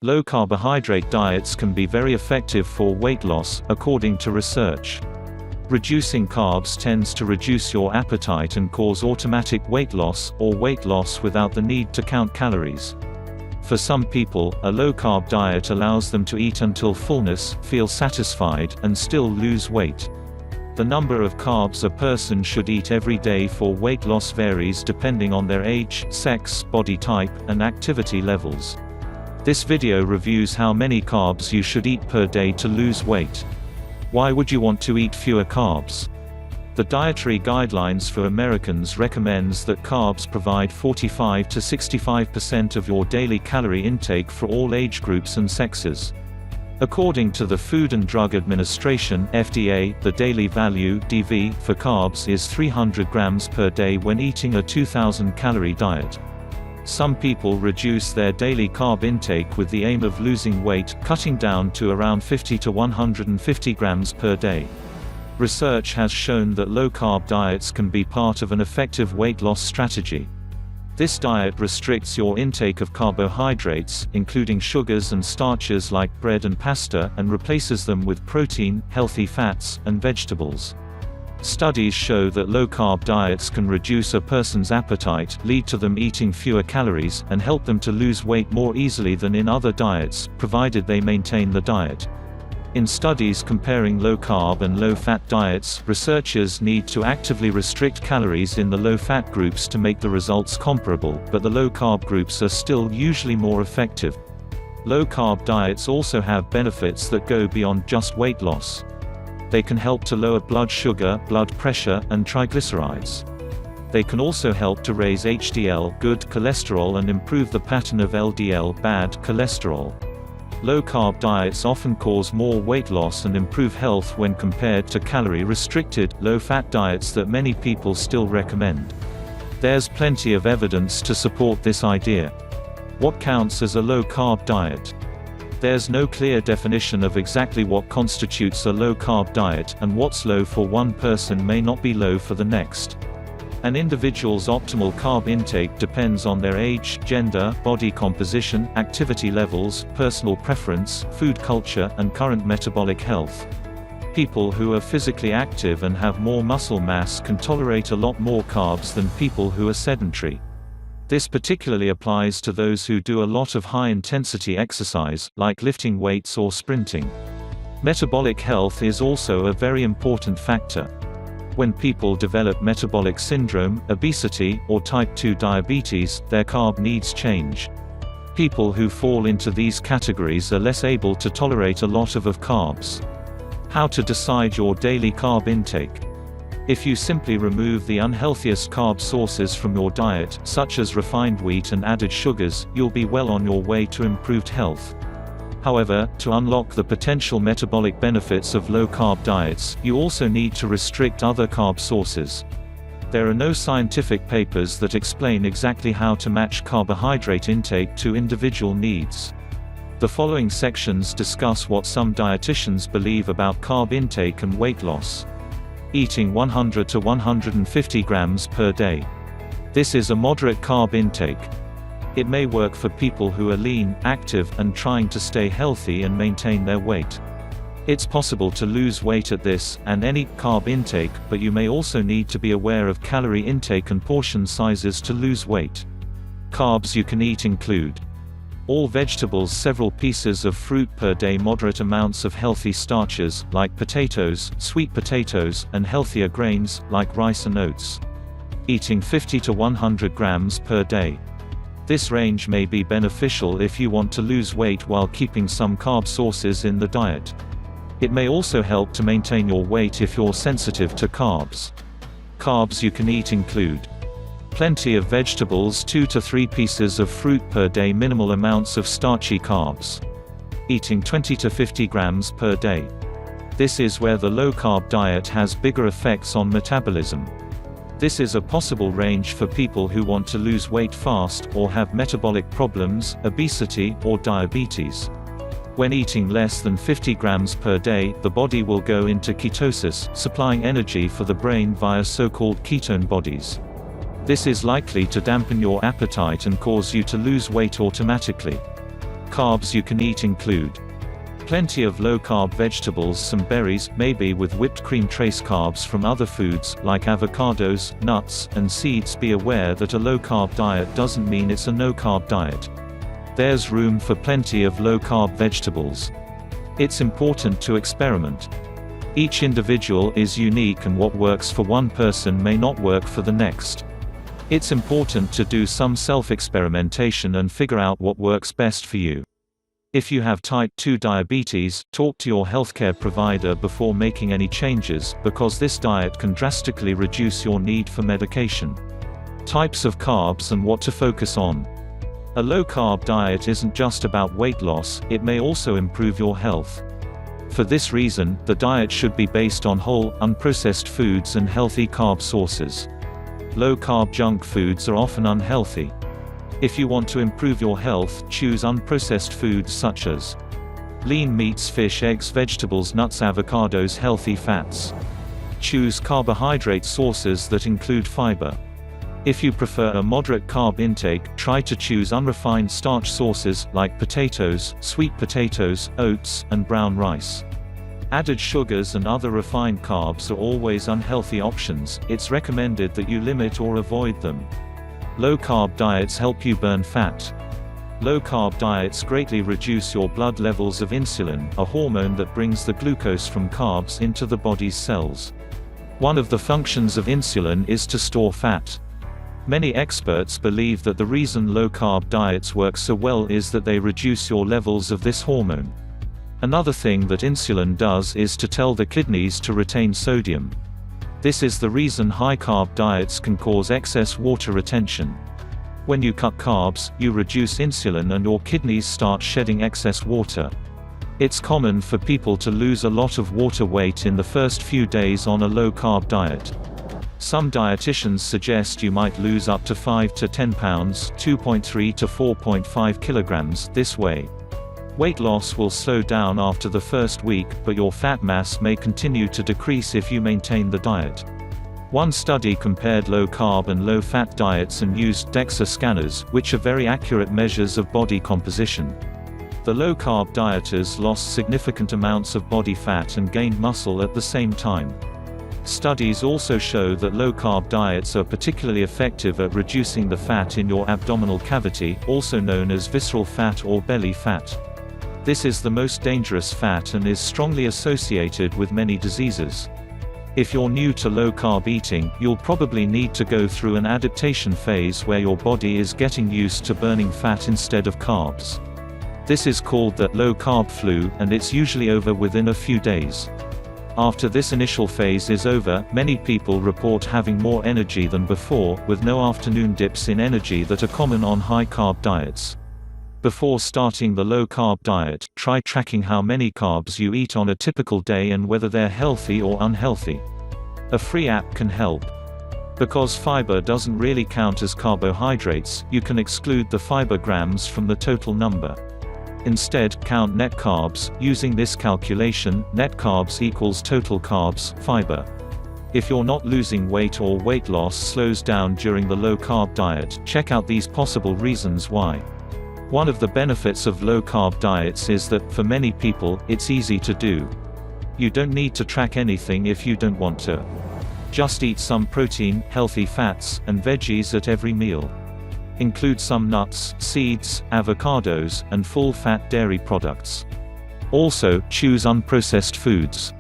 Low carbohydrate diets can be very effective for weight loss, according to research. Reducing carbs tends to reduce your appetite and cause automatic weight loss, or weight loss without the need to count calories. For some people, a low-carb diet allows them to eat until fullness, feel satisfied, and still lose weight. The number of carbs a person should eat every day for weight loss varies depending on their age, sex, body type, and activity levels. This video reviews how many carbs you should eat per day to lose weight. Why would you want to eat fewer carbs? The Dietary Guidelines for Americans recommends that carbs provide 45 to 65% of your daily calorie intake for all age groups and sexes. According to the Food and Drug Administration (FDA), the daily value (DV) for carbs is 300 grams per day when eating a 2,000-calorie diet. Some people reduce their daily carb intake with the aim of losing weight, cutting down to around 50 to 150 grams per day. Research has shown that low-carb diets can be part of an effective weight loss strategy. This diet restricts your intake of carbohydrates, including sugars and starches like bread and pasta, and replaces them with protein, healthy fats, and vegetables. Studies show that low-carb diets can reduce a person's appetite, lead to them eating fewer calories, and help them to lose weight more easily than in other diets, provided they maintain the diet. In studies comparing low-carb and low-fat diets, researchers need to actively restrict calories in the low-fat groups to make the results comparable, but the low-carb groups are still usually more effective. Low-carb diets also have benefits that go beyond just weight loss. They can help to lower blood sugar, blood pressure, and triglycerides. They can also help to raise HDL, good cholesterol, and improve the pattern of LDL, bad cholesterol. Low-carb diets often cause more weight loss and improve health when compared to calorie-restricted, low-fat diets that many people still recommend. There's plenty of evidence to support this idea. What counts as a low-carb diet? There's no clear definition of exactly what constitutes a low-carb diet, and what's low for one person may not be low for the next. An individual's optimal carb intake depends on their age, gender, body composition, activity levels, personal preference, food culture, and current metabolic health. People who are physically active and have more muscle mass can tolerate a lot more carbs than people who are sedentary. This particularly applies to those who do a lot of high-intensity exercise, like lifting weights or sprinting. Metabolic health is also a very important factor. When people develop metabolic syndrome, obesity, or type 2 diabetes, their carb needs change. People who fall into these categories are less able to tolerate a lot of carbs. How to decide your daily carb intake? If you simply remove the unhealthiest carb sources from your diet, such as refined wheat and added sugars, you'll be well on your way to improved health. However, to unlock the potential metabolic benefits of low-carb diets, you also need to restrict other carb sources. There are no scientific papers that explain exactly how to match carbohydrate intake to individual needs. The following sections discuss what some dietitians believe about carb intake and weight loss. Eating 100 to 150 grams per day. This is a moderate carb intake. It may work for people who are lean, active, and trying to stay healthy and maintain their weight. It's possible to lose weight at this and any carb intake, but you may also need to be aware of calorie intake and portion sizes to lose weight. Carbs you can eat include all vegetables, several pieces of fruit per day, moderate amounts of healthy starches, like potatoes, sweet potatoes, and healthier grains, like rice and oats. Eating 50 to 100 grams per day. This range may be beneficial if you want to lose weight while keeping some carb sources in the diet. It may also help to maintain your weight if you're sensitive to carbs. Carbs you can eat include plenty of vegetables, 2 to 3 pieces of fruit per day, minimal amounts of starchy carbs. Eating 20 to 50 grams per day. This is where the low-carb diet has bigger effects on metabolism. This is a possible range for people who want to lose weight fast, or have metabolic problems, obesity, or diabetes. When eating less than 50 grams per day, the body will go into ketosis, supplying energy for the brain via so-called ketone bodies. This is likely to dampen your appetite and cause you to lose weight automatically. Carbs you can eat include plenty of low-carb vegetables, some berries, maybe with whipped cream. Trace carbs from other foods, like avocados, nuts, and seeds. Be aware that a low-carb diet doesn't mean it's a no-carb diet. There's room for plenty of low-carb vegetables. It's important to experiment. Each individual is unique, and what works for one person may not work for the next. It's important to do some self-experimentation and figure out what works best for you. If you have type 2 diabetes, talk to your healthcare provider before making any changes, because this diet can drastically reduce your need for medication. Types of carbs and what to focus on. A low-carb diet isn't just about weight loss, it may also improve your health. For this reason, the diet should be based on whole, unprocessed foods and healthy carb sources. Low-carb junk foods are often unhealthy. If you want to improve your health, choose unprocessed foods such as lean meats, fish, eggs, vegetables, nuts, avocados, healthy fats. Choose carbohydrate sources that include fiber. If you prefer a moderate carb intake, try to choose unrefined starch sources, like potatoes, sweet potatoes, oats, and brown rice. Added sugars and other refined carbs are always unhealthy options. It's recommended that you limit or avoid them. Low-carb diets help you burn fat. Low-carb diets greatly reduce your blood levels of insulin, a hormone that brings the glucose from carbs into the body's cells. One of the functions of insulin is to store fat. Many experts believe that the reason low-carb diets work so well is that they reduce your levels of this hormone. Another thing that insulin does is to tell the kidneys to retain sodium. This is the reason high-carb diets can cause excess water retention. When you cut carbs, you reduce insulin and your kidneys start shedding excess water. It's common for people to lose a lot of water weight in the first few days on a low-carb diet. Some dietitians suggest you might lose up to 5 to 10 pounds, 2.3 to 4.5 kilograms, this way. Weight loss will slow down after the first week, but your fat mass may continue to decrease if you maintain the diet. One study compared low-carb and low-fat diets and used DEXA scanners, which are very accurate measures of body composition. The low-carb dieters lost significant amounts of body fat and gained muscle at the same time. Studies also show that low-carb diets are particularly effective at reducing the fat in your abdominal cavity, also known as visceral fat or belly fat. This is the most dangerous fat and is strongly associated with many diseases. If you're new to low-carb eating, you'll probably need to go through an adaptation phase where your body is getting used to burning fat instead of carbs. This is called the low-carb flu, and it's usually over within a few days. After this initial phase is over, many people report having more energy than before, with no afternoon dips in energy that are common on high-carb diets. Before starting the low-carb diet, try tracking how many carbs you eat on a typical day and whether they're healthy or unhealthy. A free app can help. Because fiber doesn't really count as carbohydrates, you can exclude the fiber grams from the total number. Instead, count net carbs. Using this calculation, net carbs equals total carbs, fiber. If you're not losing weight or weight loss slows down during the low-carb diet, check out these possible reasons why. One of the benefits of low-carb diets is that, for many people, it's easy to do. You don't need to track anything if you don't want to. Just eat some protein, healthy fats, and veggies at every meal. Include some nuts, seeds, avocados, and full-fat dairy products. Also, choose unprocessed foods.